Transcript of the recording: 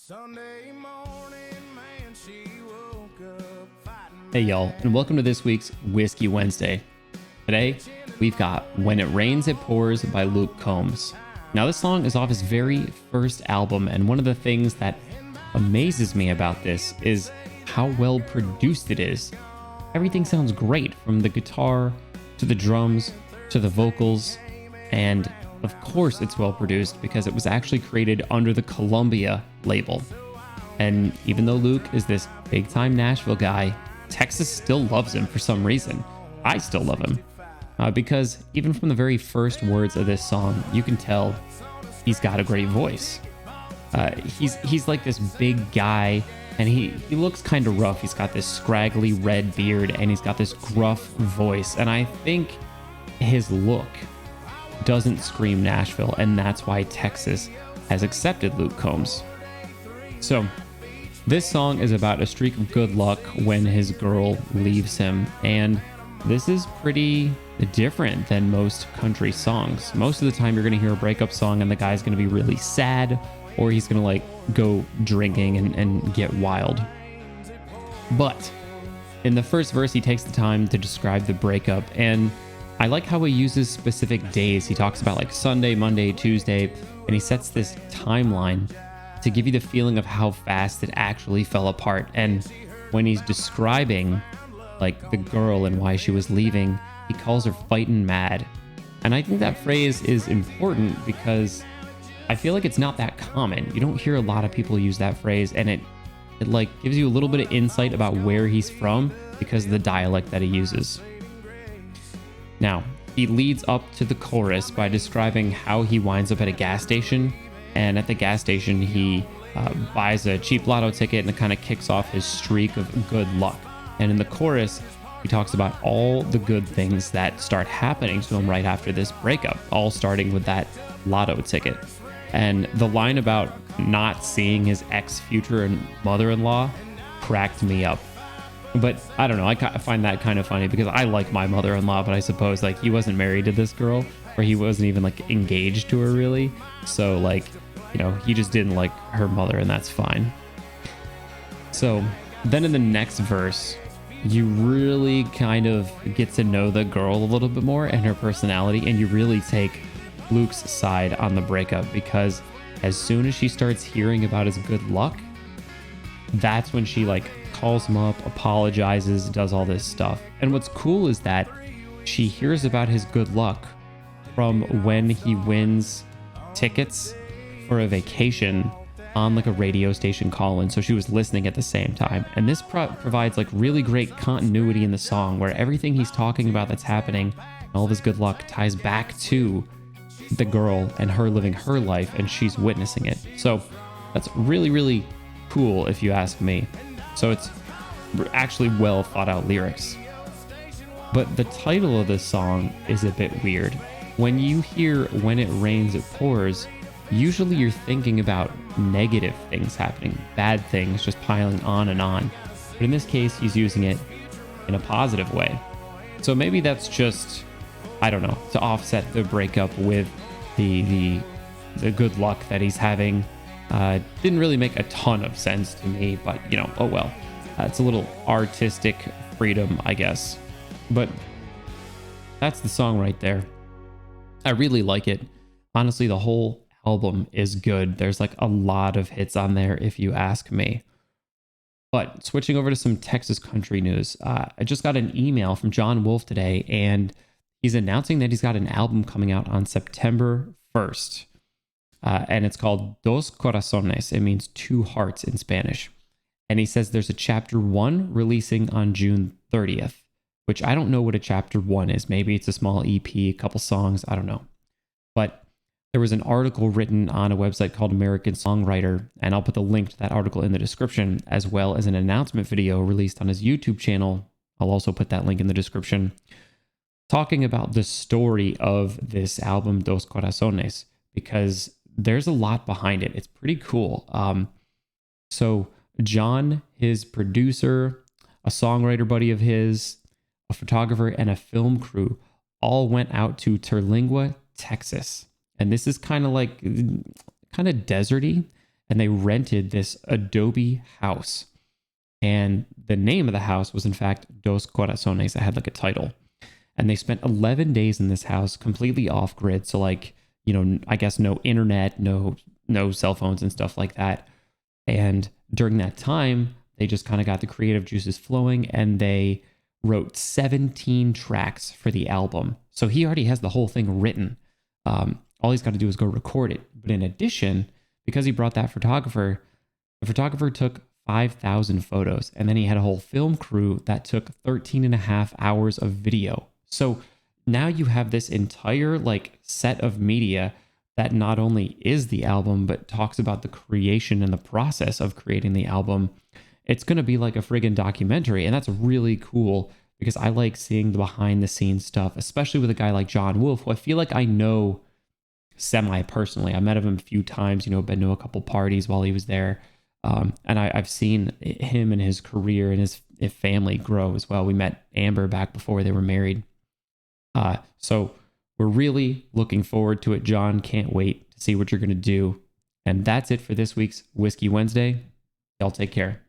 Sunday morning, man, she woke up fighting. Hey y'all, and welcome to this week's Whiskey Wednesday. Today, we've got When It Rains, It Pours by Luke Combs. Now this song is off his very first album, and one of the things that amazes me about this is how well produced it is. Everything sounds great, from the guitar, to the drums, to the vocals, and of course it's well produced because it was actually created under the Columbia label. And even though Luke is this big time Nashville guy, Texas still loves him for some reason. I still love him because even from the very first words of this song, you can tell he's got a great voice. He's like this big guy, and he looks kind of rough. He's got this scraggly red beard, and he's got this gruff voice. And I think his look doesn't scream Nashville, and that's why Texas has accepted Luke Combs. So this song is about a streak of good luck when his girl leaves him, and this is pretty different than most country songs. Most of the time you're going to hear a breakup song and the guy's going to be really sad, or he's going to like go drinking and get wild. But in the first verse, he takes the time to describe the breakup, and I like how he uses specific days. He talks about like Sunday, Monday, Tuesday, and he sets this timeline to give you the feeling of how fast it actually fell apart. And when he's describing like the girl and why she was leaving, he calls her fightin' mad. And I think that phrase is important because I feel like it's not that common. You don't hear a lot of people use that phrase, and it like gives you a little bit of insight about where he's from because of the dialect that he uses. Now, he leads up to the chorus by describing how he winds up at a gas station, and at the gas station he buys a cheap lotto ticket, and it kind of kicks off his streak of good luck. And in the chorus, he talks about all the good things that start happening to him right after this breakup, all starting with that lotto ticket. And the line about not seeing his ex-future mother-in-law cracked me up. But I don't know, I find that kind of funny because I like my mother-in-law, but I suppose like he wasn't married to this girl, or he wasn't even like engaged to her really. So like, you know, he just didn't like her mother, and that's fine. So then in the next verse, you really kind of get to know the girl a little bit more and her personality, and you really take Luke's side on the breakup, because as soon as she starts hearing about his good luck, that's when she like calls him up, apologizes, does all this stuff. And what's cool is that she hears about his good luck from when he wins tickets for a vacation on like a radio station call-in. So she was listening at the same time. And this provides like really great continuity in the song, where everything he's talking about that's happening, all of his good luck, ties back to the girl and her living her life, and she's witnessing it. So that's really, really cool if you ask me. So it's actually well thought out lyrics. But the title of this song is a bit weird. When you hear When It Rains, It Pours, usually you're thinking about negative things happening, bad things just piling on and on. But in this case, he's using it in a positive way. So maybe that's just, I don't know, to offset the breakup with the good luck that he's having. Didn't really make a ton of sense to me, but you know, oh well. It's a little artistic freedom, I guess. But that's the song right there. I really like it. Honestly, the whole album is good. There's like a lot of hits on there, if you ask me. But switching over to some Texas country news, I just got an email from John Wolfe today, and he's announcing that he's got an album coming out on September 1st. And it's called Dos Corazones. It means two hearts in Spanish. And he says there's a chapter 1 releasing on June 30th, which I don't know what a chapter 1 is. Maybe it's a small EP, a couple songs, I don't know. But there was an article written on a website called American Songwriter, and I'll put the link to that article in the description, as well as an announcement video released on his YouTube channel. I'll also put that link in the description, talking about the story of this album, Dos Corazones, because there's a lot behind it. It's pretty cool. So John, his producer, a songwriter buddy of his, a photographer, and a film crew all went out to Terlingua, Texas. And this is kind of deserty. and they rented this Adobe house. And the name of the house was, in fact, Dos Corazones. It had like a title. And they spent 11 days in this house completely off grid. So, like, I guess no internet, no cell phones and stuff like that. And during that time, they just kind of got the creative juices flowing, and they wrote 17 tracks for the album. So he already has the whole thing written. All he's got to do is go record it. But in addition, because he brought that photographer, the photographer took 5,000 photos, and then he had a whole film crew that took 13 and a half hours of video. So now you have this entire like set of media that not only is the album, but talks about the creation and the process of creating the album. It's going to be like a friggin' documentary. And that's really cool because I like seeing the behind the scenes stuff, especially with a guy like John Wolfe, who I feel like I know semi-personally. I met him a few times, been to a couple parties while he was there. And I've seen him and his career and his family grow as well. We met Amber back before they were married. So we're really looking forward to it, John. Can't wait to see what you're going to do. And that's it for this week's Whiskey Wednesday. Y'all take care.